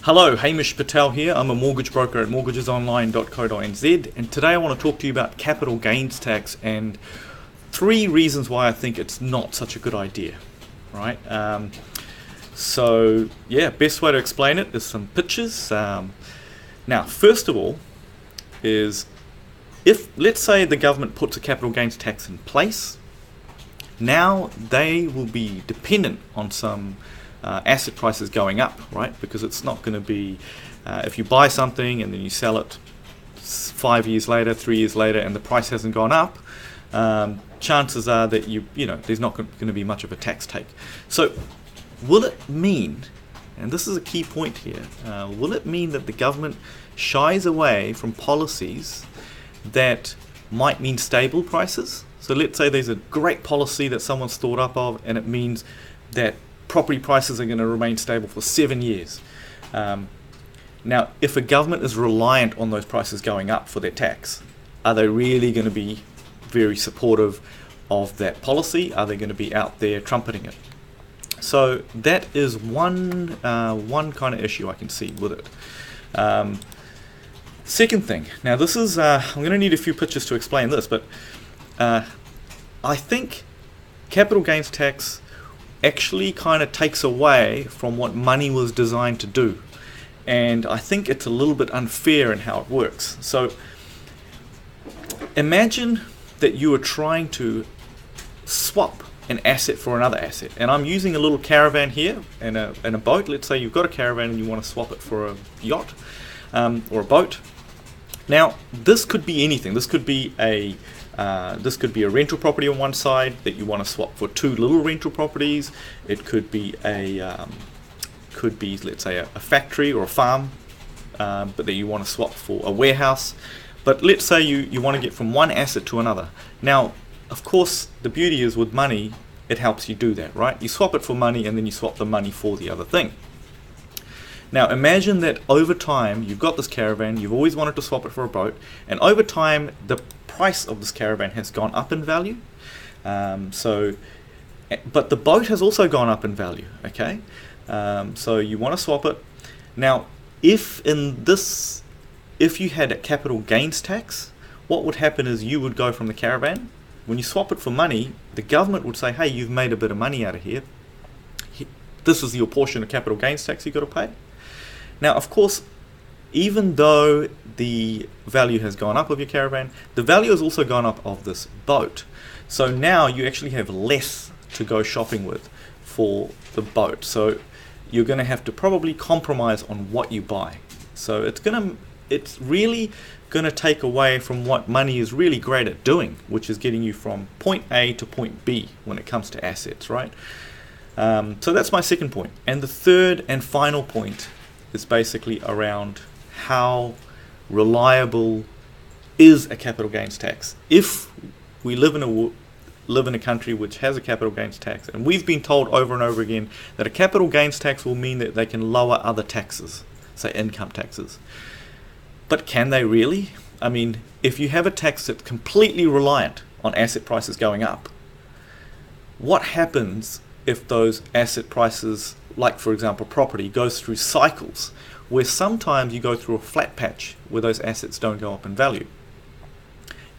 Hello, Hamish Patel here. I'm a mortgage broker at mortgagesonline.co.nz, and today I want to talk to you about capital gains tax and 3 reasons why I think it's not such a good idea. Right? Best way to explain it is some pictures. Now, first of all, is if, let's say, the government puts a capital gains tax in place, now they will be dependent on some asset prices going up, right? Because it's not going to be, if you buy something and then you sell it 5 years later, 3 years later, and the price hasn't gone up, chances are that there's not going to be much of a tax take. So, will it mean, and this is a key point here, will it mean that the government shies away from policies that might mean stable prices? So let's say there's a great policy that someone's thought up of, and it means that property prices are going to remain stable for 7 years. Now, if a government is reliant on those prices going up for their tax, are they really going to be very supportive of that policy? Are they going to be out there trumpeting it? So that is one kind of issue I can see with it. Second thing, now this is, I'm going to need a few pictures to explain this, but I think capital gains tax actually kind of takes away from what money was designed to do. And I think it's a little bit unfair in how it works. So imagine that you are trying to swap an asset for another asset. And I'm using a little caravan here and a boat. Let's say you've got a caravan and you want to swap it for a yacht or a boat. Now, this could be anything. This could be a rental property on one side that you want to swap for 2 little rental properties. It could be let's say a factory or a farm, but that you want to swap for a warehouse. But let's say you want to get from one asset to another. Now, of course, the beauty is with money, it helps you do that, right? You swap it for money and then you swap the money for the other thing. Now imagine that over time you've got this caravan, you've always wanted to swap it for a boat, and over time the price of this caravan has gone up in value. But the boat has also gone up in value, okay? So you want to swap it. Now if you had a capital gains tax, what would happen is you would go from the caravan. When you swap it for money, the government would say, hey, you've made a bit of money out of here. This is your portion of capital gains tax you've got to pay. Now, of course, even though the value has gone up of your caravan, the value has also gone up of this boat. So now you actually have less to go shopping with for the boat. So you're going to have to probably compromise on what you buy. So it's really going to take away from what money is really great at doing, which is getting you from point A to point B when it comes to assets, right? So that's my second point. And the third and final point is basically around how reliable is a capital gains tax. If we live in a country which has a capital gains tax, and we've been told over and over again that a capital gains tax will mean that they can lower other taxes, say income taxes. But can they really? I mean, if you have a tax that's completely reliant on asset prices going up, what happens if those asset prices, like for example property, goes through cycles where sometimes you go through a flat patch where those assets don't go up in value?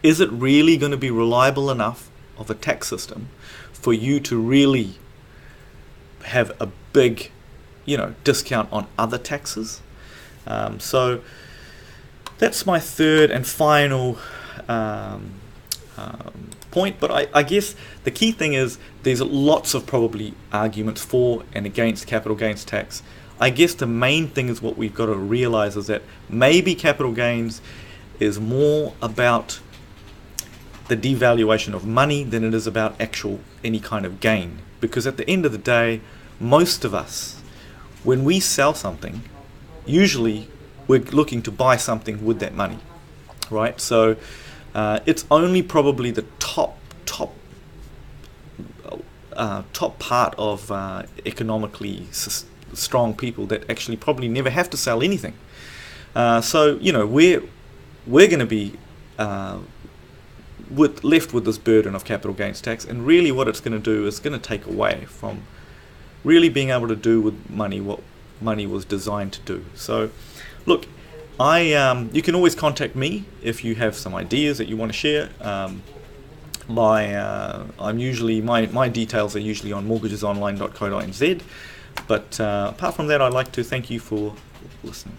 Is it really going to be reliable enough of a tax system for you to really have a big, discount on other taxes? So that's my third and final point, but I guess the key thing is there's lots of probably arguments for and against capital gains tax. I guess the main thing is what we've got to realize is that maybe capital gains is more about the devaluation of money than it is about any kind of gain. Because at the end of the day, most of us, when we sell something, usually we're looking to buy something with that money, right? So it's only probably the top part of economically strong people that actually probably never have to sell anything. So we're going to be left with this burden of capital gains tax, and really what it's going to do is going to take away from really being able to do with money what money was designed to do. So look, you can always contact me if you have some ideas that you want to share. My details are usually on mortgagesonline.co.nz. But apart from that, I'd like to thank you for listening.